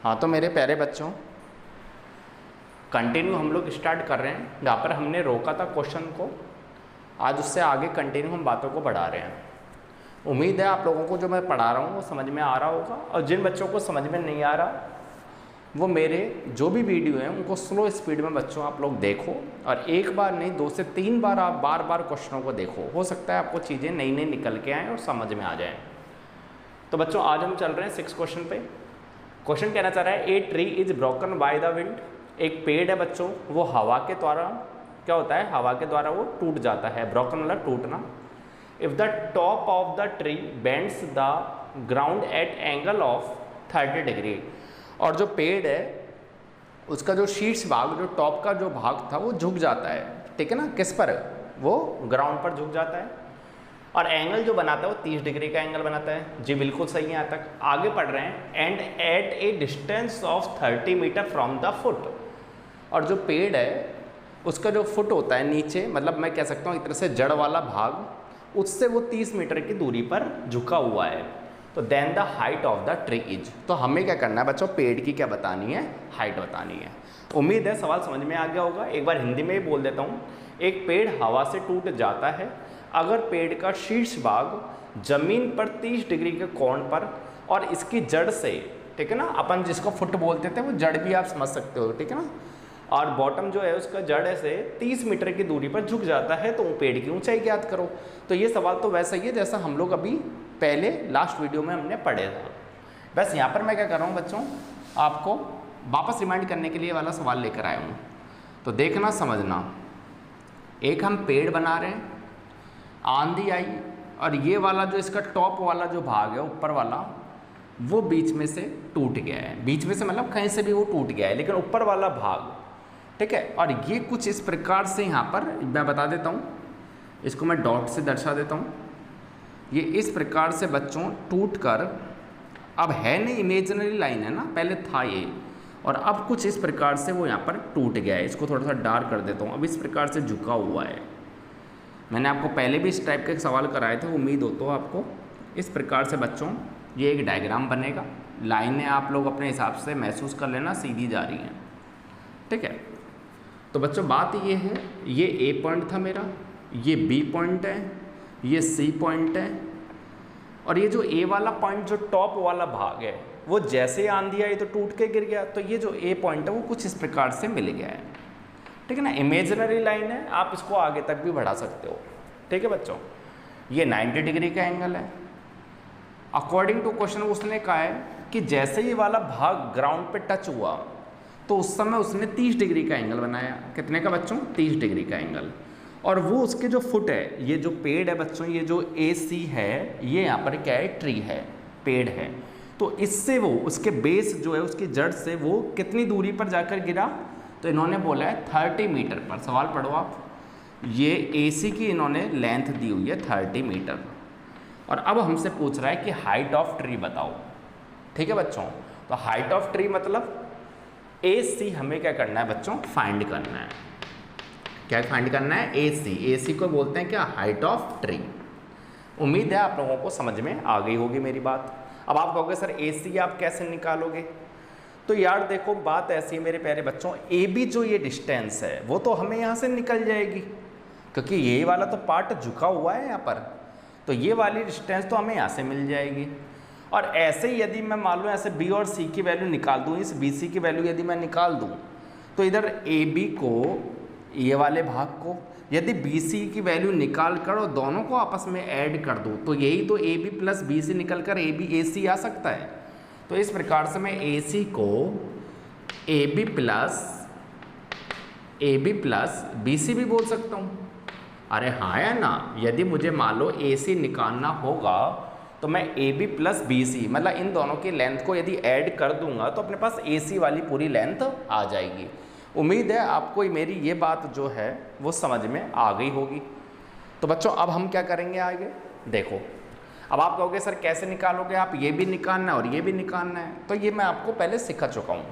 हाँ तो मेरे प्यारे बच्चों, कंटिन्यू हम लोग स्टार्ट कर रहे हैं जहाँ पर हमने रोका था क्वेश्चन को। आज उससे आगे कंटिन्यू हम बातों को बढ़ा रहे हैं। उम्मीद है आप लोगों को जो मैं पढ़ा रहा हूँ वो समझ में आ रहा होगा, और जिन बच्चों को समझ में नहीं आ रहा वो मेरे जो भी वीडियो हैं उनको स्लो स्पीड में बच्चों आप लोग देखो, और एक बार नहीं 2 से 3 बार आप बार बार क्वेश्चनों को देखो। हो सकता है आपको चीज़ें नई नई निकल के आएँ और समझ में आ जाएँ। तो बच्चों आज हम चल रहे हैं 6 क्वेश्चन पे। क्वेश्चन कहना चाह रहा है a tree is broken by the wind. एक पेड़ है बच्चों, वो हवा के द्वारा क्या होता है, हवा के द्वारा वो टूट जाता है। ब्रोकन मतलब टूटना। If the top of the tree bends the ground at angle of 30 degree. और जो पेड़ है उसका जो शीर्ष भाग, जो टॉप का जो भाग था वो झुक जाता है, ठीक है ना। किस पर? वो ग्राउंड पर झुक जाता है, और एंगल जो बनाता है वो 30 डिग्री का एंगल बनाता है। जी बिल्कुल सही है, यहाँ तक आगे पढ़ रहे हैं। And at a distance of 30 metre from the foot. और जो पेड़ है उसका जो फुट होता है नीचे, मतलब मैं कह सकता हूँ एक तरह से जड़ वाला भाग, उससे वो 30 मीटर की दूरी पर झुका हुआ है। तो then the height of the tree is. तो हमें क्या करना है बच्चों, पेड़ की क्या बतानी है, हाइट बतानी है। उम्मीद है सवाल समझ में आ गया होगा। एक बार हिंदी में ही बोल देता हूँ। एक पेड़ हवा से टूट जाता है अगर पेड़ का शीर्ष भाग जमीन पर 30 डिग्री के कोण पर और इसकी जड़ से, ठीक है ना, अपन जिसको फुट बोलते थे वो जड़ भी आप समझ सकते हो, ठीक है ना, और बॉटम जो है उसका जड़ से 30 मीटर की दूरी पर झुक जाता है, तो वो पेड़ की ऊंचाई ज्ञात करो। तो ये सवाल तो वैसा ही है जैसा हम लोग अभी पहले लास्ट वीडियो में हमने पढ़े था। बस यहाँ पर मैं क्या कर रहा हूँ बच्चों, आपको वापस रिमाइंड करने के लिए वाला सवाल लेकर आया हूँ। तो देखना समझना, एक हम पेड़ बना रहे हैं, आंधी आई और ये वाला जो इसका टॉप वाला जो भाग है ऊपर वाला, वो बीच में से टूट गया है। बीच में से मतलब कहीं से भी वो टूट गया है, लेकिन ऊपर वाला भाग, ठीक है। और ये कुछ इस प्रकार से यहाँ पर मैं बता देता हूँ, इसको मैं डॉट से दर्शा देता हूँ। ये इस प्रकार से बच्चों टूट कर, अब है नहीं, इमेजिनरी लाइन है ना, पहले था ये, और अब कुछ इस प्रकार से वो यहाँ पर टूट गया है। इसको थोड़ा सा डार्क कर देता हूँ। अब इस प्रकार से झुका हुआ है। मैंने आपको पहले भी इस टाइप के सवाल कराए थे, उम्मीद हो तो आपको। इस प्रकार से बच्चों ये एक डायग्राम बनेगा। लाइनें आप लोग अपने हिसाब से महसूस कर लेना, सीधी जा रही हैं, ठीक है। तो बच्चों बात ये है, ये ए पॉइंट था मेरा, ये बी पॉइंट है, ये सी पॉइंट है, और ये जो ए वाला पॉइंट जो टॉप वाला भाग है वो जैसे आंधी आई तो टूट के गिर गया। तो ये जो ए पॉइंट है वो कुछ इस प्रकार से मिल गया है, ठीक है ना। इमेजिनरी लाइन है, आप इसको आगे तक भी बढ़ा सकते हो, ठीक है बच्चों। ये 90 डिग्री का एंगल है। अकॉर्डिंग टू क्वेश्चन उसने कहा है कि जैसे ये वाला भाग ग्राउंड पे टच हुआ तो उस समय उसने 30 डिग्री का एंगल बनाया। कितने का बच्चों? 30 डिग्री का एंगल। और वो उसके जो फुट है, ये जो पेड़ है बच्चों, ये जो ए सी है, ये यहाँ पर क्या है, ट्री है, पेड़ है। तो इससे वो उसके बेस जो है, उसकी जड़ से वो कितनी दूरी पर जाकर गिरा? तो इन्होंने बोला है 30 मीटर पर। सवाल पढ़ो आप। ये ए सी की इन्होंने लेंथ दी हुई है 30 मीटर, और अब हमसे पूछ रहा है कि हाइट ऑफ ट्री बताओ, ठीक है बच्चों। तो हाइट ऑफ ट्री मतलब ए सी हमें क्या करना है बच्चों, फाइंड करना है। क्या फाइंड करना है? ए सी। ए सी को बोलते हैं क्या, हाइट ऑफ ट्री। उम्मीद है आप लोगों को समझ में आ गई होगी मेरी बात। अब आप कहोगे सर ए सी आप कैसे निकालोगे? तो यार देखो बात ऐसी है मेरे प्यारे बच्चों, ए बी जो ये डिस्टेंस है वो तो हमें यहाँ से निकल जाएगी, क्योंकि ये वाला तो पार्ट झुका हुआ है यहाँ पर, तो ये वाली डिस्टेंस तो हमें यहाँ से मिल जाएगी। और ऐसे ही यदि मैं मान लो ऐसे बी और सी की वैल्यू निकाल दूँ, इस बी सी की वैल्यू यदि मैं निकाल दूँ, तो इधर ए बी को, ये वाले भाग को यदि बी सी की वैल्यू निकाल कर और दोनों को आपस में ऐड कर दूँ, तो यही तो A B plus B C निकल कर ए बी ए सी आ सकता है। तो इस प्रकार से मैं ए सी को A B plus B C भी बोल सकता हूँ। अरे हाँ या ना, यदि मुझे मान लो ए सी निकालना होगा तो मैं A B plus B C, मतलब इन दोनों की लेंथ को यदि ऐड कर दूंगा तो अपने पास ए सी वाली पूरी लेंथ आ जाएगी। उम्मीद है आपको मेरी ये बात जो है वो समझ में आ गई होगी। तो बच्चों अब हम क्या करेंगे आगे, देखो। अब आप कहोगे सर कैसे निकालोगे आप, ये भी निकालना है और ये भी निकालना है। तो ये मैं आपको पहले सिखा चुका हूँ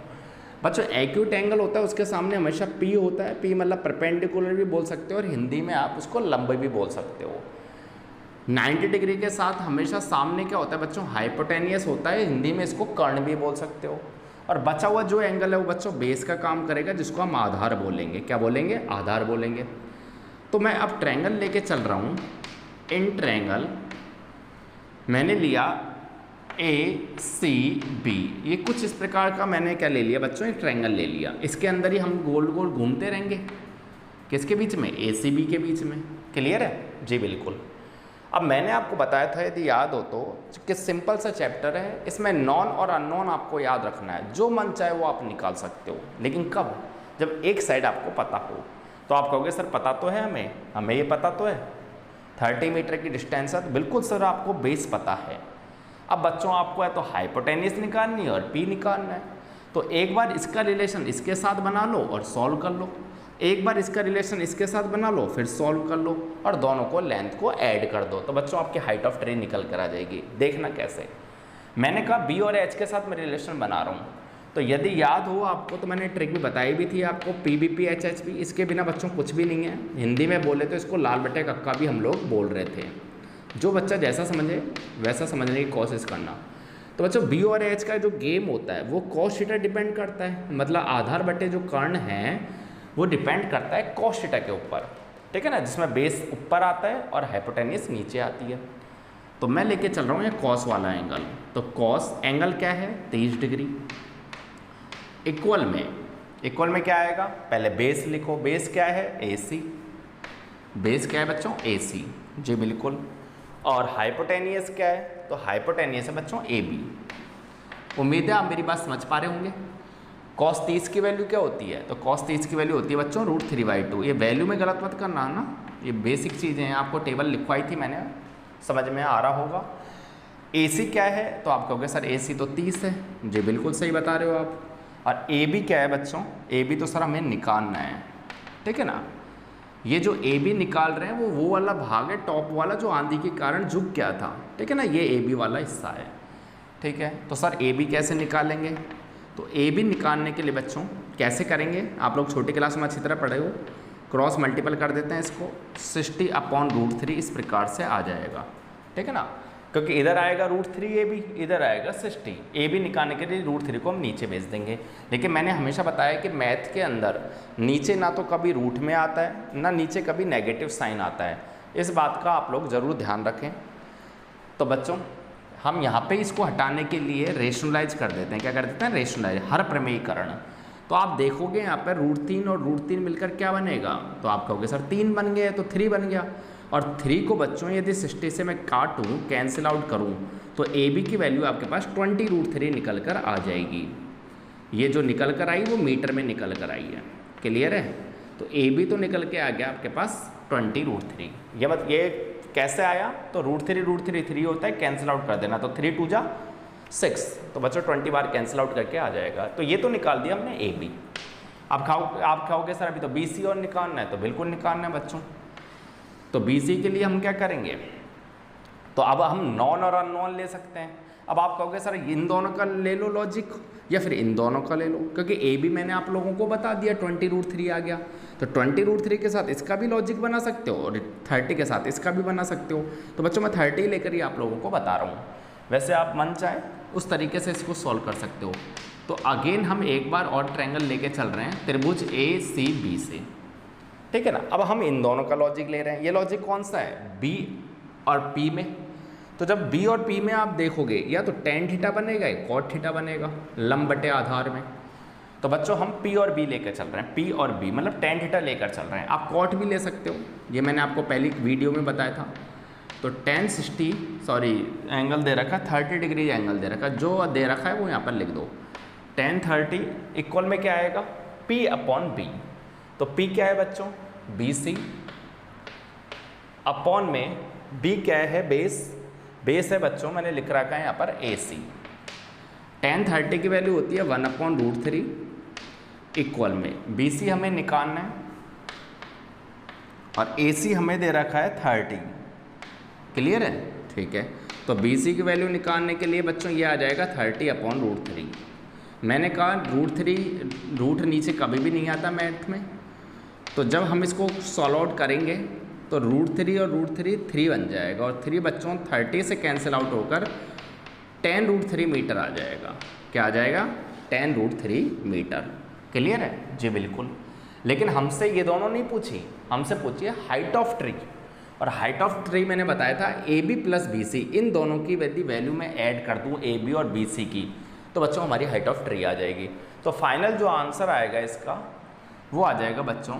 बच्चों। एक्यूट एंगल होता है, उसके सामने हमेशा पी होता है। पी मतलब परपेंडिकुलर भी बोल सकते हो, और हिंदी में आप उसको लंब भी बोल सकते हो। 90 डिग्री के साथ हमेशा सामने क्या होता है बच्चों, हाइपोटेनियस होता है। हिंदी में इसको कर्ण भी बोल सकते हो। और बचा हुआ जो एंगल है वो बच्चों बेस का काम करेगा, जिसको हम आधार बोलेंगे। क्या बोलेंगे? आधार बोलेंगे। तो मैं अब ट्रायंगल लेके चल रहा हूँ। इन ट्रायंगल मैंने लिया ACB, ये कुछ इस प्रकार का मैंने क्या ले लिया बच्चों? एक ट्रायंगल ले लिया। इसके अंदर ही हम गोल गोल घूमते रहेंगे। किसके बीच में? ACB के बीच में। क्लियर है जी? बिल्कुल। अब मैंने आपको बताया था, यदि याद हो तो, कि सिंपल सा चैप्टर है, इसमें नॉन और अननोन आपको याद रखना है। जो मन चाहे वो आप निकाल सकते हो, लेकिन कब? जब एक साइड आपको पता हो। तो आप कहोगे सर पता तो है हमें ये पता तो है 30 मीटर की डिस्टेंस है। तो बिल्कुल सर आपको बेस पता है। अब बच्चों आपको है तो हाइपोटेन्यूस निकालनी है और पी निकालना है। तो एक बार इसका रिलेशन इसके साथ बना लो और सॉल्व कर लो, एक बार इसका रिलेशन इसके साथ बना लो फिर सॉल्व कर लो, और दोनों को लेंथ को ऐड कर दो। तो बच्चों आपकी हाइट ऑफ ट्री निकल कर आ जाएगी। देखना कैसे। मैंने कहा बी और एच के साथ मैं रिलेशन बना रहा हूँ। तो यदि याद हो आपको तो मैंने ट्रिक भी बताई भी थी आपको, PBP HHP, इसके बिना बच्चों कुछ भी नहीं है। हिंदी में बोले तो इसको लाल बटे कक्का भी हम लोग बोल रहे थे। जो बच्चा जैसा समझे वैसा समझने की कोशिश करना। तो बच्चों बी और एच का जो गेम होता है वो कॉस थीटा डिपेंड करता है, मतलब आधार बटे जो कर्ण हैं वो डिपेंड करता है कॉस थीटा के ऊपर। ठीक है ना, जिसमें बेस ऊपर आता है और हाइपोटेन्यूस नीचे आती है। तो मैं लेके चल रहा हूँ ये कॉस वाला एंगल। तो कॉस एंगल क्या है? 30 डिग्री। इक्वल में क्या आएगा? पहले बेस लिखो। बेस क्या है? AC। बेस क्या है बच्चों? AC। जी बिल्कुल। और हाइपोटेनियस क्या है? तो हाइपोटेनियस है बच्चों AB। उम्मीद है आप मेरी बात समझ पा रहे होंगे। cos 30 की वैल्यू क्या होती है? तो cos 30 की वैल्यू होती है बच्चों √3/2। ये वैल्यू में गलत मत करना है ना, ये बेसिक चीज़ें हैं। आपको टेबल लिखवाई थी मैंने, समझ में आ रहा होगा। AC क्या है? तो आप कहोगे सर AC तो 30 है। जी बिल्कुल सही बता रहे हो आप। और AB क्या है बच्चों? AB तो सर हमें निकालना है। ठीक है ना, ये जो AB निकाल रहे हैं वो वाला भाग है टॉप वाला जो आंधी के कारण झुक गया था। ठीक है ना, ये AB वाला हिस्सा है। ठीक है, तो सर AB कैसे निकालेंगे? तो AB निकालने के लिए बच्चों कैसे करेंगे? आप लोग छोटी क्लास में अच्छी तरह पढ़े हो। क्रॉस मल्टीपल कर देते हैं इसको, 60/√3 इस प्रकार से आ जाएगा। ठीक है ना, क्योंकि इधर आएगा √3 AB, इधर आएगा 60। AB निकालने के लिए √3 को हम नीचे भेज देंगे। लेकिन मैंने हमेशा बताया कि मैथ के अंदर नीचे ना तो कभी रूट में आता है, ना नीचे कभी नेगेटिव साइन आता है। इस बात का आप लोग ज़रूर ध्यान रखें। तो बच्चों हम यहाँ पे इसको हटाने के लिए रेशनलाइज कर देते हैं। क्या कर देते हैं? रेशनलाइज, हर प्रमेयीकरण। तो आप देखोगे यहाँ पर √3 और √3 मिलकर क्या बनेगा? तो आप कहोगे सर 3 बन गया, तो 3 बन गया। और 3 को बच्चों यदि 60 से मैं काटूँ, कैंसिल आउट करूँ, तो AB की वैल्यू आपके पास 20√3 निकल कर आ जाएगी। ये जो निकल कर आई वो मीटर में निकल कर आई है। क्लियर है? तो AB तो निकल के आ गया आपके पास 20√3। ये कैसे आया? तो √3 3 होता है, कैंसिल आउट कर देना। तो 3 2 जा 6, तो बच्चों 20 बार कैंसिल आउट करके आ जाएगा। तो ये तो निकाल दिया हमने AB। आप खाओगे सर अभी तो BC और निकालना है, तो बिल्कुल निकालना है बच्चों। तो BC के लिए हम क्या करेंगे? तो अब हम नॉन और अननोन ले सकते हैं। अब आप कहोगे सर इन दोनों का ले लो लॉजिक, या फिर इन दोनों का ले लो, क्योंकि AB मैंने आप लोगों को बता दिया 20√3 आ गया। तो 20√3 के साथ इसका भी लॉजिक बना सकते हो और 30 के साथ इसका भी बना सकते हो। तो बच्चों मैं 30 लेकर ही आप लोगों को बता रहा हूँ। वैसे आप मन चाहे उस तरीके से इसको सॉल्व कर सकते हो। तो अगेन हम एक बार और ट्रायंगल लेके चल रहे हैं त्रिभुज ACB से। ठीक है ना, अब हम इन दोनों का लॉजिक ले रहे हैं। ये लॉजिक कौन सा है? B और P में। तो जब B और P में आप देखोगे या तो tan थीटा बनेगा या cot थीटा बनेगा, लंब बटे आधार में। तो बच्चों हम P और B लेकर चल रहे हैं। P और B मतलब tan थीटा लेकर चल रहे हैं। आप cot भी ले सकते हो, ये मैंने आपको पहली वीडियो में बताया था। तो tan 60 एंगल दे रखा है, 30 डिग्री एंगल दे रखा है, जो दे रखा है वो यहाँ पर लिख दो। tan 30 इक्वल में क्या आएगा? P/B। तो P क्या है बच्चों? BC। अपॉन में B क्या है? बेस है बच्चों, मैंने लिख रखा है यहाँ पर AC। tan 30 की वैल्यू होती है 1/√3 इक्वल में BC हमें निकालना है और AC हमें दे रखा है 30। क्लियर है? ठीक है, तो BC की वैल्यू निकालने के लिए बच्चों ये आ जाएगा 30/√3। मैंने कहा रूट नीचे कभी भी नहीं आता मैथ में। तो जब हम इसको सॉल्व आउट करेंगे तो √3 और √3 बन जाएगा, और 3 बच्चों 30 से कैंसिल आउट होकर tan √3 मीटर आ जाएगा। क्या आ जाएगा? 10√3 मीटर। क्लियर है जी? बिल्कुल। लेकिन हमसे ये दोनों नहीं पूछी, हमसे पूछी है हाइट ऑफ ट्री। और हाइट ऑफ ट्री मैंने बताया था AB + BC, इन दोनों की यदि वैल्यू मैं ऐड कर दूँ AB और BC की, तो बच्चों हमारी हाइट ऑफ ट्री आ जाएगी। तो फाइनल जो आंसर आएगा इसका वो आ जाएगा बच्चों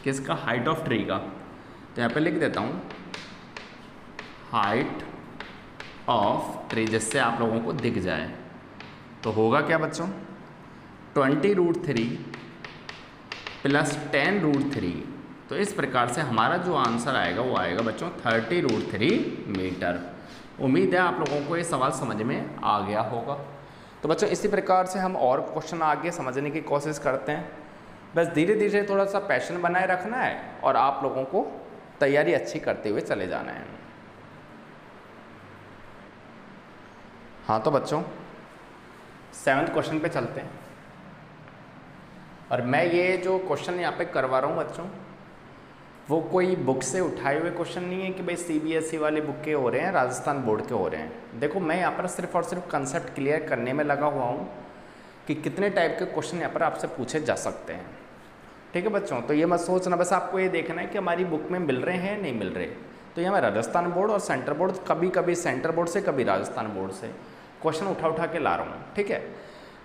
किसका? हाइट ऑफ ट्री का। तो यहाँ पे लिख देता हूँ हाइट ऑफ ट्री, जिससे आप लोगों को दिख जाए। तो होगा क्या बच्चों? 20√3 + 10√3। तो इस प्रकार से हमारा जो आंसर आएगा वो आएगा बच्चों 30√3 मीटर। उम्मीद है आप लोगों को ये सवाल समझ में आ गया होगा। तो बच्चों इसी प्रकार से हम और क्वेश्चन आगे समझने की कोशिश करते हैं। बस धीरे धीरे थोड़ा सा पैशन बनाए रखना है और आप लोगों को तैयारी अच्छी करते हुए चले जाना है। हाँ तो बच्चों 7th क्वेश्चन पे चलते हैं। और मैं ये जो क्वेश्चन यहाँ पे करवा रहा हूँ बच्चों, वो कोई बुक से उठाए हुए क्वेश्चन नहीं है कि भाई CBSE वाले बुक के हो रहे हैं, राजस्थान बोर्ड के हो रहे हैं। देखो मैं यहाँ पर सिर्फ और सिर्फ कंसेप्ट क्लियर करने में लगा हुआ हूँ कि कितने टाइप के क्वेश्चन यहाँ पर आपसे पूछे जा सकते हैं। ठीक है बच्चों? तो ये मत सोचना, बस आपको ये देखना है कि हमारी बुक में मिल रहे हैं नहीं मिल रहे। तो ये मैं राजस्थान बोर्ड और सेंटर बोर्ड, कभी कभी सेंटर बोर्ड से कभी राजस्थान बोर्ड से क्वेश्चन उठा के ला रहा हूँ। ठीक है?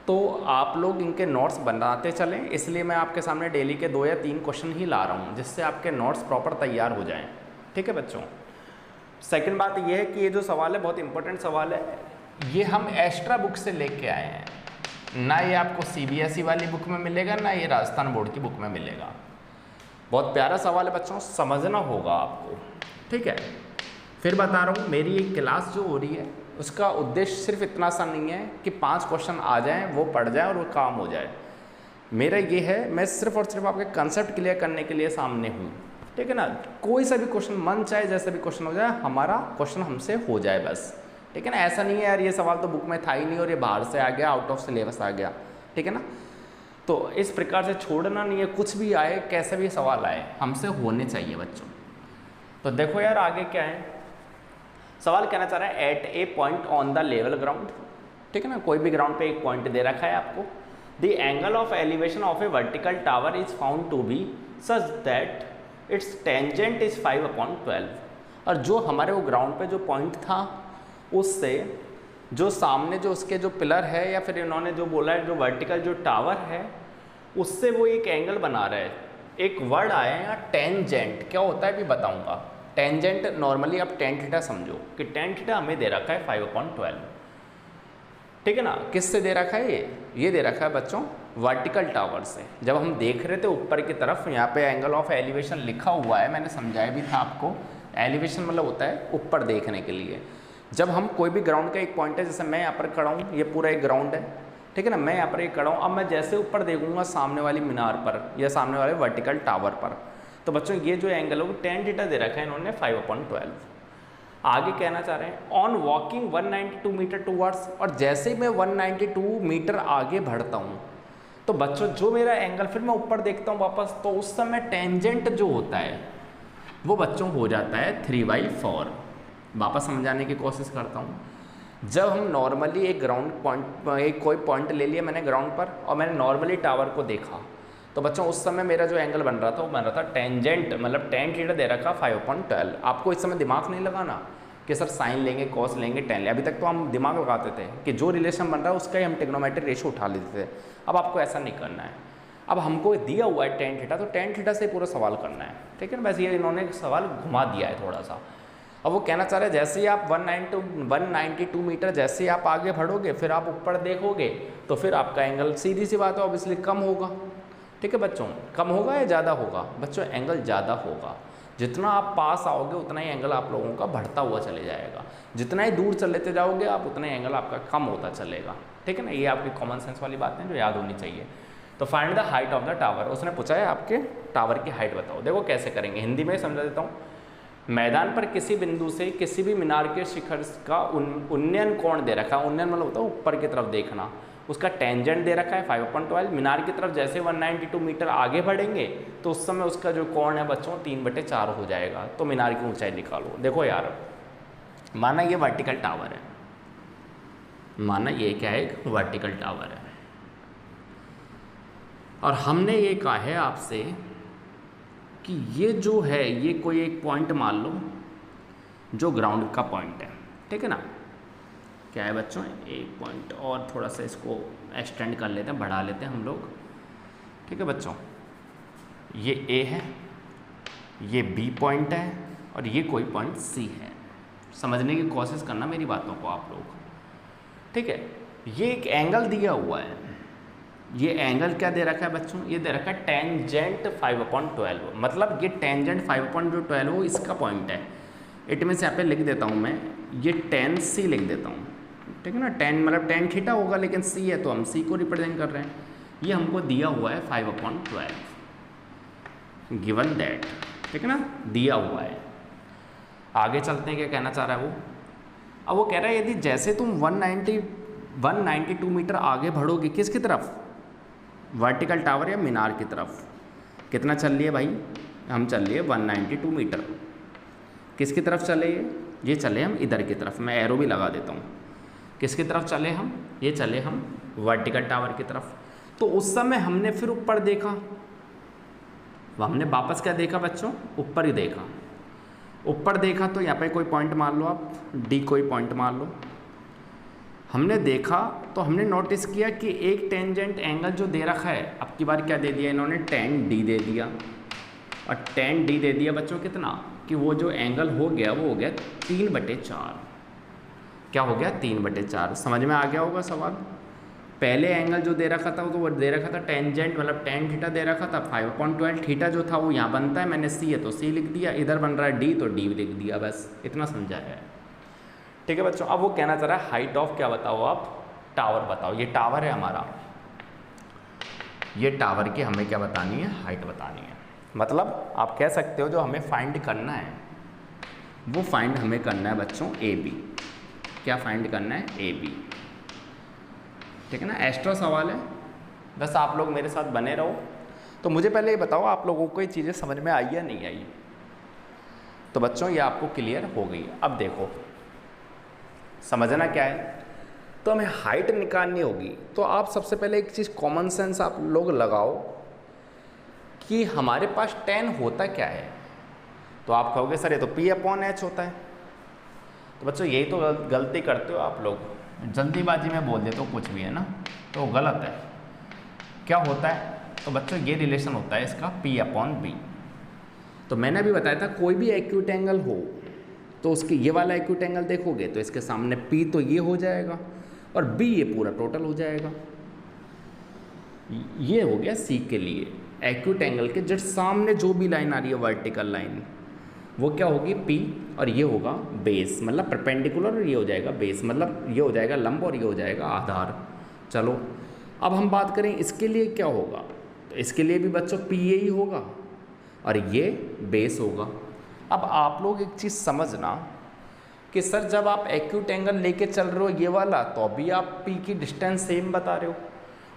तो आप लोग इनके नोट्स बनाते चलें, इसलिए मैं आपके सामने डेली के 2 या 3 क्वेश्चन ही ला रहा हूँ, जिससे आपके नोट्स प्रॉपर तैयार हो जाएं। ठीक है बच्चों? सेकंड बात ये है कि ये जो सवाल है बहुत इंपॉर्टेंट सवाल है, ये हम एक्स्ट्रा बुक से लेके आए हैं, ना ये आपको CBSE वाली बुक में मिलेगा, ना ये राजस्थान बोर्ड की बुक में मिलेगा। बहुत प्यारा सवाल है बच्चों, समझना होगा आपको। ठीक है? फिर बता रहा हूँ, मेरी एक क्लास जो हो रही है उसका उद्देश्य सिर्फ इतना सा नहीं है कि 5 क्वेश्चन आ जाएं, वो पढ़ जाएं और वो काम हो जाए। मेरा ये है, मैं सिर्फ और सिर्फ आपके कंसेप्ट क्लियर करने के लिए सामने हूँ। ठीक है ना? कोई सा भी क्वेश्चन, मन चाहे जैसा भी क्वेश्चन हो जाए, हमारा क्वेश्चन हमसे हो जाए बस। ठीक है ना? ऐसा नहीं है यार ये सवाल तो बुक में था ही नहीं और ये बाहर से आ गया, आउट ऑफ सिलेबस आ गया। ठीक है ना? तो इस प्रकार से छोड़ना नहीं है, कुछ भी आए, कैसे भी सवाल आए, हमसे होने चाहिए बच्चों। तो देखो यार आगे क्या है, सवाल कहना चाह रहा है at a point on the level ground. ठीक है ना? कोई भी ग्राउंड पे एक पॉइंट दे रखा है आपको। The angle of elevation of a vertical tower is found to be such that its tangent is 5/12। और जो हमारे वो ग्राउंड पे जो पॉइंट था, उससे जो सामने जो उसके जो पिलर है, या फिर इन्होंने जो बोला है जो वर्टिकल जो टावर है, उससे वो एक एंगल बना रहा है। एक वर्ड आया है यहाँ टेंजेंट, क्या होता है भी बताऊँगा। टेंजेंट नॉर्मली आप टेन थीटा समझो कि टेन थीटा हमें दे रखा है 5/12। ठीक है ना? किससे दे रखा है ये दे रखा है बच्चों वर्टिकल टावर से। जब हम देख रहे थे ऊपर की तरफ, यहाँ पे एंगल ऑफ एलिवेशन लिखा हुआ है, मैंने समझाया भी था आपको। एलिवेशन मतलब होता है ऊपर देखने के लिए। जब हम कोई भी ग्राउंड का एक पॉइंट है, जैसे मैं यहाँ पर खड़ा हूँ, ये पूरा एक ग्राउंड है। ठीक है ना? मैं यहाँ पर एक खड़ा हूँ, अब मैं जैसे ऊपर देखूँगा सामने वाली मीनार पर या सामने वाले वर्टिकल टावर पर, तो बच्चों ये जो एंगल है वो टेन थीटा दे रखा है इन्होंने 5/12। आगे कहना चाह रहे हैं ऑन वॉकिंग 192 मीटर टूवर्ड्स। और जैसे ही मैं 192 मीटर आगे बढ़ता हूँ, तो बच्चों जो मेरा एंगल, फिर मैं ऊपर देखता हूँ वापस, तो उस समय टेंजेंट जो होता है वो बच्चों हो जाता है 3/4। वापस समझाने की कोशिश करता हूँ। जब हम नॉर्मली एक ग्राउंड पॉइंट, एक कोई पॉइंट ले लिया मैंने ग्राउंड पर, और मैंने नॉर्मली टावर को देखा, तो बच्चों उस समय मेरा जो एंगल बन रहा था वो बन रहा था टेंजेंट, मतलब टेन थीटा दे रखा 5/12। आपको इस समय दिमाग नहीं लगाना कि सर साइन लेंगे, कॉस लेंगे, टेन लेंगे। अभी तक तो हम दिमाग लगाते थे कि जो रिलेशन बन रहा है उसका ही हम ट्रिग्नोमेट्रिक रेशियो उठा लेते थे। अब आपको ऐसा नहीं करना है। अब हमको दिया हुआ है टेन थीटा, तो टेन थीटा से पूरा सवाल करना है। ठीक है ना? वैसे ये इन्होंने सवाल घुमा दिया है थोड़ा सा। अब वो कहना चाह रहे हैं जैसे ही आप 192 मीटर जैसे ही आप आगे बढ़ोगे, फिर आप ऊपर देखोगे, तो फिर आपका एंगल सीधी सी बात है ऑब्वियसली कम होगा। ठीक है बच्चों? कम होगा या ज़्यादा होगा? बच्चों एंगल ज़्यादा होगा। जितना आप पास आओगे उतना ही एंगल आप लोगों का बढ़ता हुआ चले जाएगा। जितना ही दूर चलते जाओगे आप, उतना ही एंगल आपका कम होता चलेगा। ठीक है ना? ये आपकी कॉमन सेंस वाली बात है जो याद होनी चाहिए। तो find the height of the tower. उसने पूछा है आपके टावर की हाइट बताओ। देखो कैसे करेंगे, हिंदी में समझा देता हूँ। मैदान पर किसी बिंदु से किसी भी मीनार के शिखर का उन्नयन कोण दे रखा है। उन्नयन मतलब होता है ऊपर की तरफ देखना। उसका टेंजेंट दे रखा है 5/12। मीनार की तरफ जैसे 192 मीटर आगे बढ़ेंगे, तो उस समय उसका जो कोण है बच्चों 3/4 हो जाएगा। तो मीनार की ऊंचाई निकालो। देखो यार, माना ये वर्टिकल टावर है, माना ये क्या है, एक वर्टिकल टावर है। और हमने ये कहा है आपसे कि ये जो है ये कोई एक पॉइंट मान लो जो ग्राउंड का पॉइंट है, ठीक है ना। क्या है बच्चों, एक पॉइंट, और थोड़ा सा इसको एक्सटेंड कर लेते हैं, बढ़ा लेते हैं हम लोग, ठीक है बच्चों। ये ए है, ये बी पॉइंट है, और ये कोई पॉइंट सी है। समझने की कोशिश करना मेरी बातों को आप लोग, ठीक है। ये एक एंगल दिया हुआ है, ये एंगल क्या दे रखा है बच्चों, ये दे रखा है टेंजेंट 5/12, मतलब ये टेंजेंट 5/12 इसका पॉइंट है। इट मीन्स यहाँ पे लिख देता हूँ मैं, ये tan C लिख देता हूँ, ठीक है ना। tan मतलब tan थीटा होगा, लेकिन C है तो हम C को रिप्रेजेंट कर रहे हैं। ये हमको दिया हुआ है 5/12, गिवन दैट, ठीक है ना, दिया हुआ है। आगे चलते हैं, क्या कहना चाह रहा है वो। अब वो कह रहा है यदि जैसे तुम 192 मीटर आगे बढ़ोगे, किसकी तरफ, वर्टिकल टावर या मीनार की तरफ। कितना चल रही है भाई, हम चल रही है 192 मीटर। किसकी तरफ चले, ये चले हम इधर की तरफ, मैं एरो भी लगा देता हूँ। किसकी तरफ चले हम, ये चले हम वर्टिकल टावर की तरफ। तो उस समय हमने फिर ऊपर देखा, हमने वापस क्या देखा बच्चों, ऊपर ही देखा। ऊपर देखा तो यहाँ पे कोई पॉइंट मान लो आप, डी कोई पॉइंट मान लो। हमने देखा तो हमने नोटिस किया कि एक टेंजेंट एंगल जो दे रखा है, अब की बार क्या दे दिया इन्होंने, tan D दे दिया। और tan D दे दिया बच्चों कितना, कि वो जो एंगल हो गया वो हो गया 3/4। क्या हो गया, 3/4। समझ में आ गया होगा सवाल। पहले एंगल जो दे रखा था वो तो दे रखा था टेंजेंट, मतलब tan थीटा दे रखा था 5/12। थीटा जो था वो यहाँ बनता है, मैंने C है तो C लिख दिया, इधर बन रहा है D तो D लिख दिया, बस इतना समझाया है, ठीक है बच्चों। अब वो कहना चाह रहा है हाइट ऑफ क्या बताओ आप, टावर बताओ। ये टावर है हमारा, ये टावर की हमें क्या बतानी है, हाइट बतानी है। मतलब आप कह सकते हो जो हमें फाइंड करना है वो फाइंड हमें करना है बच्चों AB। क्या फाइंड करना है, AB, ठीक है ना। एक्स्ट्रा सवाल है, बस आप लोग मेरे साथ बने रहो। तो मुझे पहले ये बताओ आप लोगों को ये चीज़ें समझ में आई या नहीं आई। तो बच्चों ये आपको क्लियर हो गई। अब देखो समझना क्या है, तो हमें हाइट निकालनी होगी। तो आप सबसे पहले एक चीज़ कॉमन सेंस आप लोग लगाओ कि हमारे पास tan होता क्या है। तो आप कहोगे सर ये तो P/H होता है। तो बच्चों यही तो गलती करते हो आप लोग, जल्दीबाजी में बोल देते हो कुछ भी, है ना, तो गलत है। क्या होता है, तो बच्चों ये रिलेशन होता है इसका P/B। तो मैंने अभी बताया था कोई भी एक्यूट एंगल हो तो उसकी ये वाला एक्यूट एंगल देखोगे तो इसके सामने P तो ये हो जाएगा और B ये पूरा टोटल हो जाएगा। ये हो गया C के लिए। एक्यूट एंगल के जस्ट सामने जो भी लाइन आ रही है वर्टिकल लाइन, वो क्या होगी, P, और ये होगा बेस, मतलब परपेंडिकुलर, और ये हो जाएगा बेस, मतलब ये हो जाएगा लंब और ये हो जाएगा आधार। चलो अब हम बात करें इसके लिए क्या होगा, तो इसके लिए भी बच्चों PA ही होगा और ये बेस होगा। अब आप लोग एक चीज़ समझना कि सर जब आप एक्यूट एंगल लेके चल रहे हो ये वाला, तो अभी आप P की डिस्टेंस सेम बता रहे हो,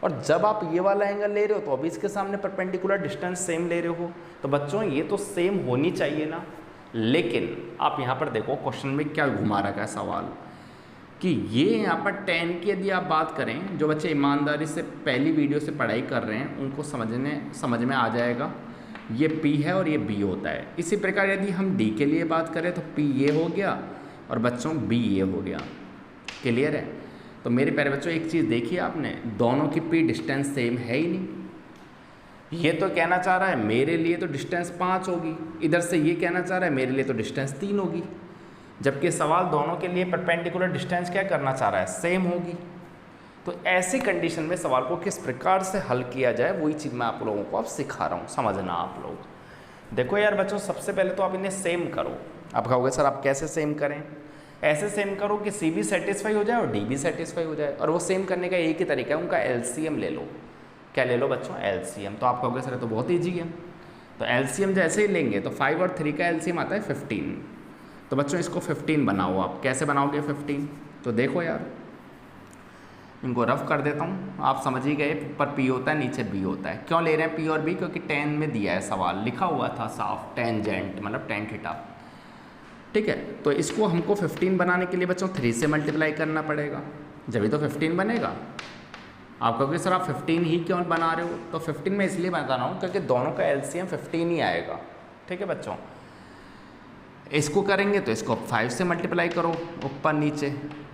और जब आप ये वाला एंगल ले रहे हो तो अभी इसके सामने परपेंडिकुलर डिस्टेंस सेम ले रहे हो। तो बच्चों ये तो सेम होनी चाहिए ना। लेकिन आप यहाँ पर देखो क्वेश्चन में क्या घुमा रखा है सवाल, कि ये यहाँ पर tan की यदि आप बात करें, जो बच्चे ईमानदारी से पहली वीडियो से पढ़ाई कर रहे हैं उनको समझ में आ जाएगा, ये P है और ये B होता है। इसी प्रकार यदि हम D के लिए बात करें तो P ये हो गया और बच्चों B ये हो गया। क्लियर है। तो मेरे प्यारे बच्चों एक चीज़ देखिए आपने, दोनों की P डिस्टेंस सेम है ही नहीं। ये तो कहना चाह रहा है मेरे लिए तो डिस्टेंस 5 होगी, इधर से ये कहना चाह रहा है मेरे लिए तो डिस्टेंस 3 होगी, जबकि सवाल दोनों के लिए परपेंडिकुलर डिस्टेंस क्या करना चाह रहा है, सेम होगी। तो ऐसी कंडीशन में सवाल को किस प्रकार से हल किया जाए वही चीज़ मैं आप लोगों को अब सिखा रहा हूँ, समझना आप लोग। देखो यार बच्चों, सबसे पहले तो आप इन्हें सेम करो। आप कहोगे सर आप कैसे सेम करें, ऐसे सेम करो कि C भी सेटिस्फाई हो जाए और D भी सेटिस्फाई हो जाए। और वो सेम करने का एक ही तरीका है, उनका LCM ले लो। क्या ले लो बच्चों, LCM। तो आप कहोगे सर तो बहुत ईजी है। तो LCM जैसे ही लेंगे तो 5 और 3 का LCM आता है 15। तो बच्चों इसको 15 बनाओ। आप कैसे बनाओगे 15, तो देखो यार इनको रफ कर देता हूँ, आप समझ ही गए। ऊपर P होता है नीचे B होता है। क्यों ले रहे हैं P और B, क्योंकि tan में दिया है सवाल, लिखा हुआ था साफ टेंजेंट मतलब tan थीटा। ठीक है, तो इसको हमको 15 बनाने के लिए बच्चों 3 से मल्टीप्लाई करना पड़ेगा, जब ही तो 15 बनेगा। आप कहोगे सर आप 15 ही क्यों बना रहे हो, तो 15 मैं इसलिए बता रहा हूँ क्योंकि दोनों का एलसीएम 15 ही आएगा। ठीक है बच्चों, इसको करेंगे तो इसको 5 से मल्टीप्लाई करो ऊपर नीचे,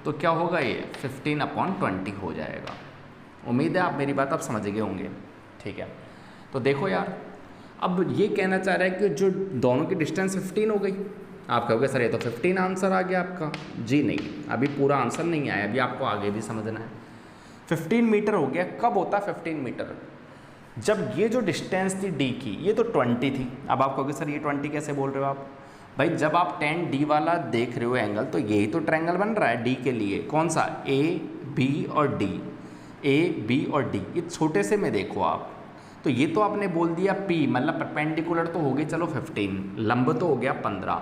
तो क्या होगा ये 15/20 हो जाएगा। उम्मीद है आप मेरी बात आप समझ गए होंगे। ठीक है, तो देखो यार, अब ये कहना चाह रहा है कि जो दोनों की डिस्टेंस 15 हो गई। आप कहोगे सर ये तो 15 आंसर आ गया आपका। जी नहीं, अभी पूरा आंसर नहीं आया, अभी आपको आगे भी समझना है। 15 मीटर हो गया, कब होता है 15 मीटर? जब ये जो डिस्टेंस थी डी की, ये तो 20 थी। अब आप कहोगे सर ये 20 कैसे बोल रहे हो आप? भाई जब आप 10 डी वाला देख रहे हो एंगल, तो यही तो ट्रायंगल बन रहा है डी के लिए। कौन सा? ए बी और डी, ए बी और डी, ये छोटे से में देखो आप, तो ये तो आपने बोल दिया पी, मतलब परपेंडिकुलर तो हो गई चलो 15, लंब तो हो गया 15,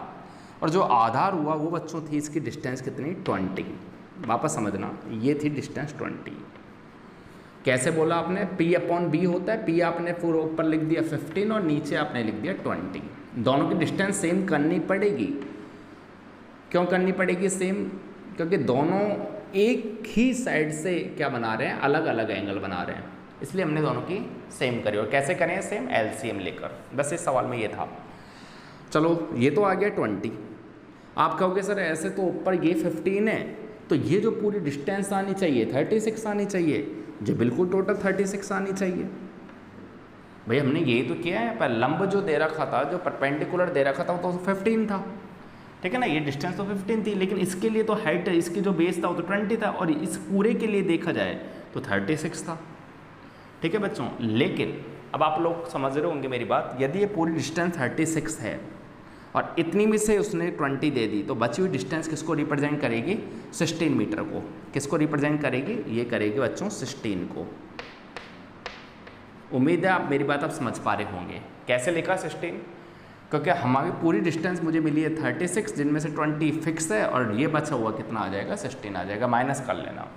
और जो आधार हुआ वो बच्चों थी इसकी डिस्टेंस कितनी? 20। वापस समझना, ये थी डिस्टेंस 20। कैसे बोला आपने? P/B होता है, P आपने पूरा ऊपर लिख दिया 15 और नीचे आपने लिख दिया 20। दोनों की डिस्टेंस सेम करनी पड़ेगी। क्यों करनी पड़ेगी सेम? क्योंकि दोनों एक ही साइड से क्या बना रहे हैं? अलग अलग एंगल बना रहे हैं, इसलिए हमने दोनों की सेम करी। और कैसे करें सेम? एलसीएम लेकर। बस इस सवाल में ये था। चलो ये तो आ गया 20। आप कहोगे सर ऐसे तो ऊपर ये 15 है, तो ये जो पूरी डिस्टेंस आनी चाहिए 36 आनी चाहिए, जो बिल्कुल टोटल 36 आनी चाहिए। भाई हमने यही तो किया है, पर लंब जो दे रखा था, जो परपेंडिकुलर दे रखा था वो तो 15 था। ठीक है ना, ये डिस्टेंस तो 15 थी, लेकिन इसके लिए तो हाइट, इसकी जो बेस था वो तो 20 था, और इस पूरे के लिए देखा जाए तो 36 था। ठीक है बच्चों, लेकिन अब आप लोग समझ रहे होंगे मेरी बात, यदि ये पूरी डिस्टेंस 36 है और इतनी में से उसने 20 दे दी, तो बची हुई डिस्टेंस किसको रिप्रेजेंट करेगी? 16 मीटर को। किसको रिप्रेजेंट करेगी? ये करेगी बच्चों 16 को। उम्मीद है आप मेरी बात आप समझ पा रहे होंगे। कैसे लिखा 16? क्योंकि हमारी पूरी डिस्टेंस मुझे मिली है 36, जिनमें से 20 फिक्स है, और ये बचा हुआ कितना आ जाएगा? 16 आ जाएगा। माइनस कर लेना।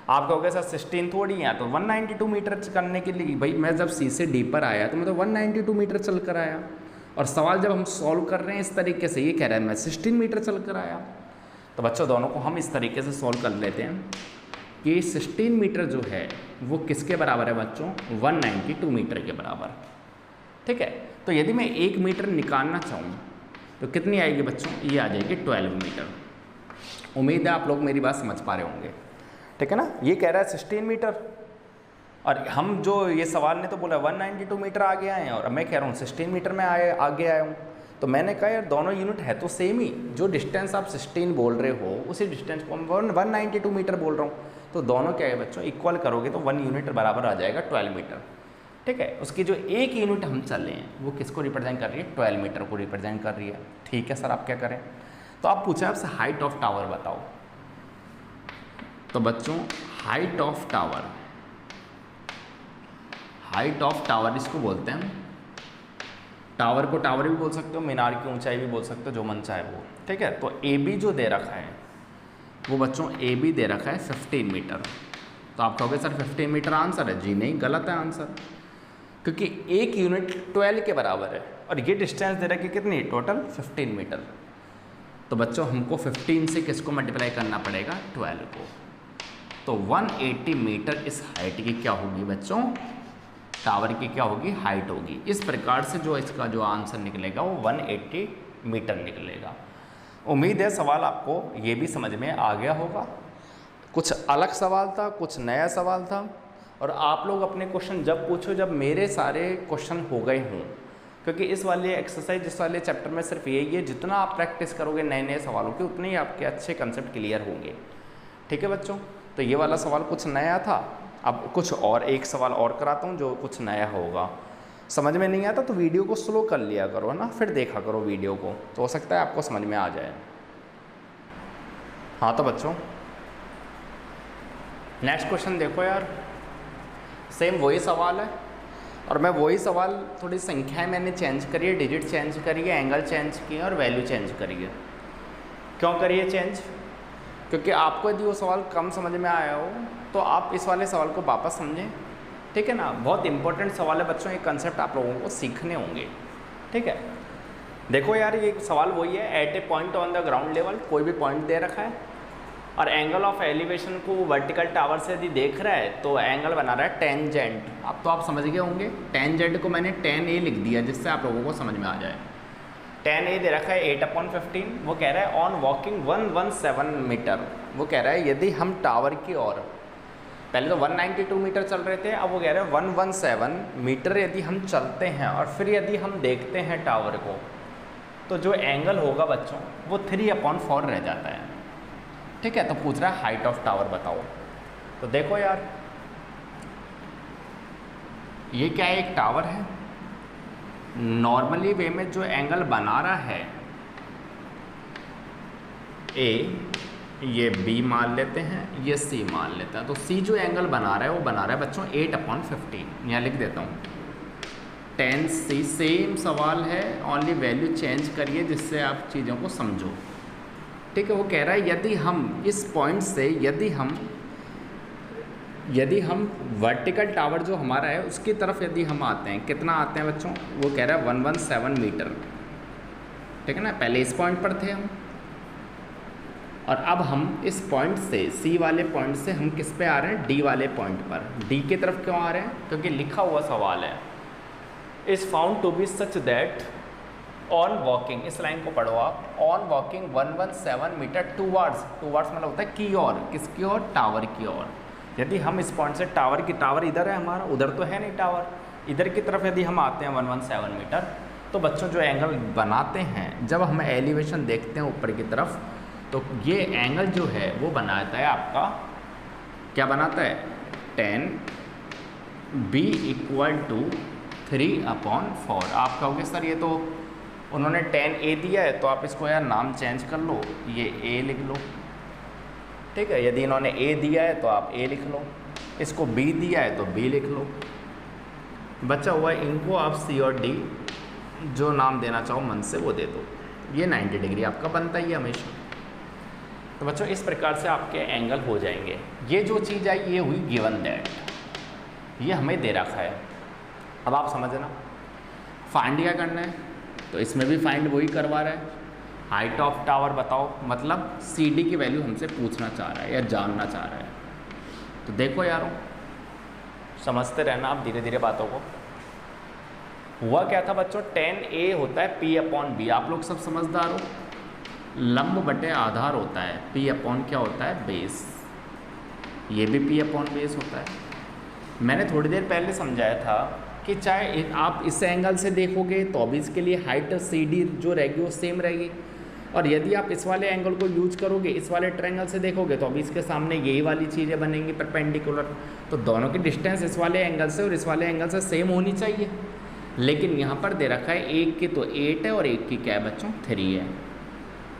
आप कहोगे सर 16 थोड़ी है, तो 192 मीटर करने के लिए, भाई मैं जब सी से डी पर आया तो मैं तो 192 मीटर चल कर आया, और सवाल जब हम सॉल्व कर रहे हैं इस तरीके से, ये कह रहा है मैं 16 मीटर चल कर आया। तो बच्चों दोनों को हम इस तरीके से सॉल्व कर लेते हैं कि 16 मीटर जो है वो किसके बराबर है बच्चों? 192 मीटर के बराबर। ठीक है, तो यदि मैं 1 मीटर निकालना चाहूँ तो कितनी आएगी बच्चों? ये आ जाएगी 12 मीटर। उम्मीद है आप लोग मेरी बात समझ पा रहे होंगे। ठीक है ना, ये कह रहा है 16 मीटर, और हम जो ये सवाल ने तो बोला 192 मीटर आगे आए हैं, और मैं कह रहा हूँ 16 मीटर में आगे आया हूँ। तो मैंने कहा यार दोनों यूनिट है तो सेम ही, जो डिस्टेंस आप 16 बोल रहे हो उसी डिस्टेंस को मैं 192 मीटर बोल रहा हूँ, तो दोनों क्या है बच्चों? इक्वल करोगे तो 1 यूनिट बराबर आ जाएगा 12 मीटर। ठीक है, उसकी जो 1 यूनिट हम चले हैं वो किसको रिप्रेजेंट कर रही है? 12 मीटर को रिप्रेजेंट कर रही है। ठीक है सर, आप क्या करें? तो आप पूछे आपसे हाइट ऑफ टावर बताओ। तो बच्चों height of tower, height of tower इसको बोलते हैं। टावर को टावर भी बोल सकते हो, मीनार की ऊंचाई भी बोल सकते हो, जो मन चाहे वो। ठीक है, तो ए बी जो दे रखा है वो बच्चों ए बी दे रखा है 15 मीटर। तो आप कहोगे सर 15 मीटर आंसर है? जी नहीं, गलत है आंसर, क्योंकि 1 यूनिट 12 के बराबर है, और ये डिस्टेंस दे रखी है कितनी? Total 15 metre. तो बच्चों हमको 15 से किसको मल्टीप्लाई करना पड़ेगा? 12 को। तो 180 मीटर इस हाइट की क्या होगी बच्चों? टावर की क्या होगी? हाइट होगी। इस प्रकार से जो इसका जो आंसर निकलेगा वो 180 मीटर निकलेगा। उम्मीद है सवाल आपको ये भी समझ में आ गया होगा। कुछ अलग सवाल था, कुछ नया सवाल था, और आप लोग अपने क्वेश्चन जब पूछो जब मेरे सारे क्वेश्चन हो गए हों, क्योंकि इस वाले एक्सरसाइज, इस वाले चैप्टर में सिर्फ यही है, जितना आप प्रैक्टिस करोगे नए नए सवालों के, उतने ही आपके अच्छे कंसेप्ट क्लियर होंगे। ठीक है बच्चों, तो ये वाला सवाल कुछ नया था। अब कुछ और एक सवाल और कराता हूँ जो कुछ नया होगा। समझ में नहीं आता तो वीडियो को स्लो कर लिया करो ना, फिर देखा करो वीडियो को, तो हो सकता है आपको समझ में आ जाए। हाँ तो बच्चों नेक्स्ट क्वेश्चन देखो यार, सेम वही सवाल है, और मैं वही सवाल थोड़ी संख्याएं मैंने चेंज करी है, डिजिट चेंज करी है, एंगल चेंज किए और वैल्यू चेंज करी है। क्यों करिए चेंज? क्योंकि आपको यदि वो सवाल कम समझ में आया हो तो आप इस वाले सवाल को वापस समझें। ठीक है ना, बहुत इंपॉर्टेंट सवाल है बच्चों, ये कंसेप्ट आप लोगों को सीखने होंगे। ठीक है, देखो यार ये सवाल वही है, at a point on the ground level, कोई भी पॉइंट दे रखा है, और एंगल ऑफ एलिवेशन को वर्टिकल टावर से यदि देख रहा है तो एंगल बना रहा है टेंजेंट। अब तो आप समझ गए होंगे, टेंजेंट को मैंने 10A लिख दिया जिससे आप लोगों को समझ में आ जाए। 10A दे रखा है 8/15। वो कह रहा है ऑन वॉकिंग 117 मीटर। वो कह रहा है यदि हम टावर की ओर, पहले तो 192 मीटर चल रहे थे, अब वो कह रहे हैं 117 मीटर यदि हम चलते हैं और फिर यदि हम देखते हैं टावर को, तो जो एंगल होगा बच्चों वो 3/4 रह जाता है। ठीक है, तो पूछ रहा है हाइट ऑफ टावर बताओ। तो देखो यार, ये क्या है, एक टावर है। नॉर्मली वे में जो एंगल बना रहा है ए, ये बी मान लेते हैं, ये सी मान लेते हैं। तो सी जो एंगल बना रहा है वो बना रहा है बच्चों 8/15। यहाँ लिख देता हूँ 10C। सेम सवाल है, ओनली वैल्यू चेंज करिए जिससे आप चीज़ों को समझो। ठीक है, वो कह रहा है यदि हम इस पॉइंट से यदि हम वर्टिकल टावर जो हमारा है उसकी तरफ यदि हम आते हैं, कितना आते हैं बच्चों, वो कह रहा है 117 मीटर। ठीक है ना, पहले इस पॉइंट पर थे हम, और अब हम इस पॉइंट से, सी वाले पॉइंट से हम किस पे आ रहे हैं, डी वाले पॉइंट पर। डी की तरफ क्यों आ रहे हैं, क्योंकि लिखा हुआ सवाल है is found to be such that on walking, इस लाइन को पढ़ो आप, ऑन वॉकिंग 117 मीटर टूवर्ड्स मतलब होता है की ओर, किसकी ओर, टावर की ओर। यदि हम इस पॉइंट से टावर इधर है हमारा, उधर तो है नहीं टावर, इधर की तरफ यदि हम आते हैं 117 मीटर, तो बच्चों जो एंगल बनाते हैं जब हम एलिवेशन देखते हैं ऊपर की तरफ, तो ये एंगल जो है वो बनाता है आपका, क्या बनाता है, 10B = 3/4। आप कहोगे सर ये तो उन्होंने 10A दिया है, तो आप इसको यार नाम चेंज कर लो, ये A लिख लो। ठीक है, यदि इन्होंने A दिया है तो आप A लिख लो, इसको B दिया है तो B लिख लो। बचा हुआ है इनको आप C और D जो नाम देना चाहो मन से वो दे दो। ये 90 डिग्री आपका बनता ही है हमेशा। तो बच्चों इस प्रकार से आपके एंगल हो जाएंगे। ये जो चीज़ आई ये हुई गिवन दैट, ये हमें दे रखा है। अब आप समझना फाइंड क्या करना है, तो इसमें भी फाइंड वही करवा रहा है, हाइट ऑफ टावर बताओ, मतलब CD की वैल्यू हमसे पूछना चाह रहा है या जानना चाह रहा है। तो देखो यारों, समझते रहना आप धीरे धीरे बातों को। हुआ क्या था बच्चों, 10A होता है P/B, आप लोग सब समझदार हो। लंब बटे आधार होता है, P/ क्या होता है, बेस, ये भी P/बेस होता है। मैंने थोड़ी देर पहले समझाया था कि चाहे आप इस एंगल से देखोगे तो अभी इसके लिए हाइट CD जो रहेगी वो सेम रहेगी, और यदि आप इस वाले एंगल को यूज करोगे, इस वाले ट्रायंगल से देखोगे, तो अभी इसके सामने यही वाली चीज़ें बनेंगी परपेंडिकुलर। तो दोनों की डिस्टेंस इस वाले एंगल से और इस वाले एंगल से सेम होनी चाहिए। लेकिन यहाँ पर दे रखा है एक की तो 8 है और एक की क्या है बच्चों, 3 है।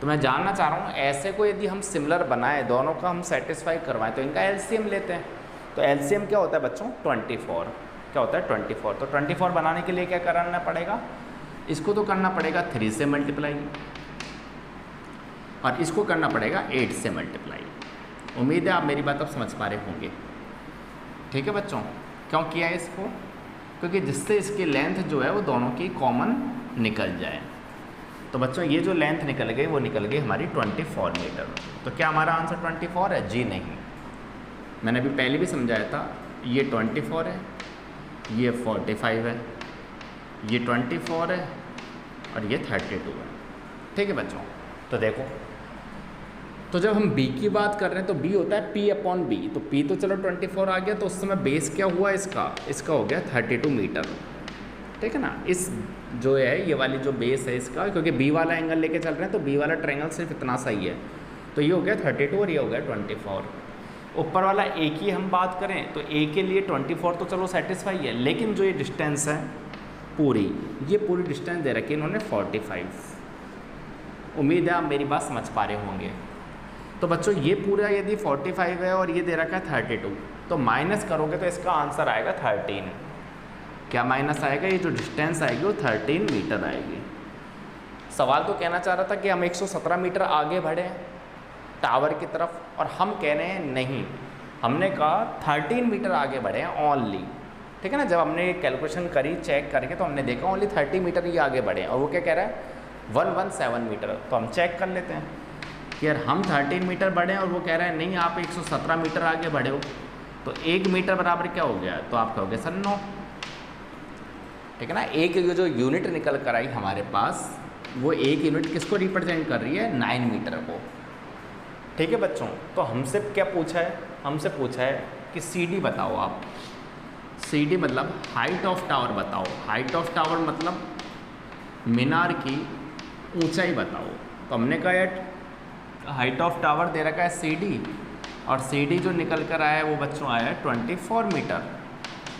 तो मैं जानना चाह रहा हूँ ऐसे को यदि हम सिमिलर बनाएं, दोनों का हम सेटिस्फाई करवाएं, तो इनका LCM लेते हैं। तो LCM क्या होता है बच्चों, 24। क्या होता है, 24। तो 24 बनाने के लिए क्या करना पड़ेगा, इसको तो करना पड़ेगा 3 से मल्टीप्लाई, और इसको करना पड़ेगा 8 से मल्टीप्लाई। उम्मीद है आप मेरी बात अब समझ पा रहे होंगे। ठीक है बच्चों, क्यों किया है इसको, क्योंकि जिससे इसकी लेंथ जो है वो दोनों की कॉमन निकल जाए। तो बच्चों ये जो लेंथ निकल गई वो निकल गई हमारी 24 मीटर। तो क्या हमारा आंसर 24 है, जी नहीं। मैंने अभी पहले भी समझाया था, ये 24 है, ये 45 है, ये 24 है और ये 32 है। ठीक है बच्चों, तो देखो, तो जब हम B की बात कर रहे हैं तो B होता है P/B। तो P तो चलो 24 आ गया, तो उस समय बेस क्या हुआ इसका हो गया 32 मीटर। ठीक है ना, इस जो है ये वाली जो बेस है इसका, क्योंकि B वाला एंगल लेके चल रहे हैं तो B वाला ट्रायंगल सिर्फ इतना सही है, तो ये हो गया 32 और ये हो गया 24। ऊपर वाला A की हम बात करें तो A के लिए 24 तो चलो सेटिस्फाई है, लेकिन जो ये डिस्टेंस है पूरी, ये पूरी डिस्टेंस दे रखी है इन्होंने 45। उम्मीद है आप मेरी बात समझ पा रहे होंगे। तो बच्चों ये पूरा यदि 45 है और ये दे रखा है 32, तो माइनस करोगे तो इसका आंसर आएगा 13। क्या माइनस आएगा, ये जो डिस्टेंस आएगी वो 13 मीटर आएगी। सवाल तो कहना चाह रहा था कि हम 117 मीटर आगे बढ़े टावर की तरफ, और हम कह रहे हैं नहीं, हमने कहा 13 मीटर आगे बढ़े हैं ओनली। ठीक है ना, जब हमने कैलकुलेशन करी चेक करके तो हमने देखा ओनली 30 मीटर ही आगे बढ़े हैं, और वो क्या कह रहा है 117 मीटर। तो हम चेक कर लेते हैं, कि यार हम 13 मीटर बढ़े और वो कह रहे हैं नहीं आप 117 मीटर आगे बढ़े हो, तो 1 मीटर बराबर क्या हो गया, तो आप कहोगे सर 9। ठीक है ना, एक ये जो यूनिट निकल कर आई हमारे पास, वो एक यूनिट किसको रिप्रेजेंट कर रही है, 9 मीटर को। ठीक है बच्चों, तो हमसे क्या पूछा है, हमसे पूछा है कि CD बताओ आप। CD मतलब हाइट ऑफ टावर बताओ। हाइट ऑफ टावर मतलब मीनार की ऊंचाई बताओ। तो हमने कहा यार हाइट ऑफ टावर दे रखा है CD, और CD जो निकल कर आया है वो बच्चों आया है 24 मीटर।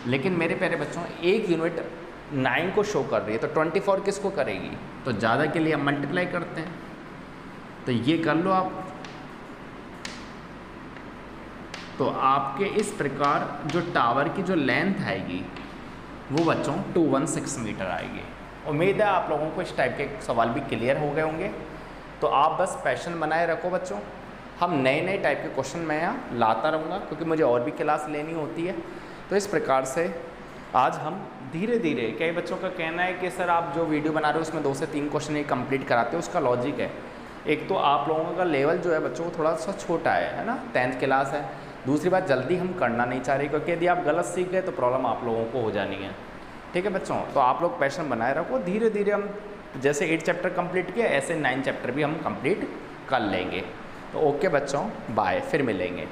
लेकिन मेरे प्यारे बच्चों एक यूनिट 9 को शो कर रही है, तो 24 किसको करेगी, तो ज़्यादा के लिए हम मल्टीप्लाई करते हैं। तो ये कर लो आप। तो आपके इस प्रकार जो टावर की जो लेंथ आएगी वो बच्चों 216 मीटर आएगी। उम्मीद है आप लोगों को इस टाइप के सवाल भी क्लियर हो गए होंगे। तो आप बस पैशन बनाए रखो बच्चों, हम नए नए टाइप के क्वेश्चन मैं यहाँ लाता रहूँगा, क्योंकि मुझे और भी क्लास लेनी होती है। तो इस प्रकार से आज हम धीरे धीरे, कई बच्चों का कहना है कि सर आप जो वीडियो बना रहे हो उसमें 2 से 3 क्वेश्चन ही कंप्लीट कराते हो। उसका लॉजिक है, एक तो आप लोगों का लेवल जो है बच्चों वो थोड़ा सा छोटा है ना, 10th क्लास है। दूसरी बात जल्दी हम करना नहीं चाह रहे, क्योंकि यदि आप गलत सीख गए तो प्रॉब्लम आप लोगों को हो जानी है। ठीक है बच्चों, तो आप लोग पैशन बनाए रखो, धीरे धीरे हम जैसे 8 चैप्टर कंप्लीट किए ऐसे 9 चैप्टर भी हम कंप्लीट कर लेंगे। तो ओके बच्चों, बाय, फिर मिलेंगे।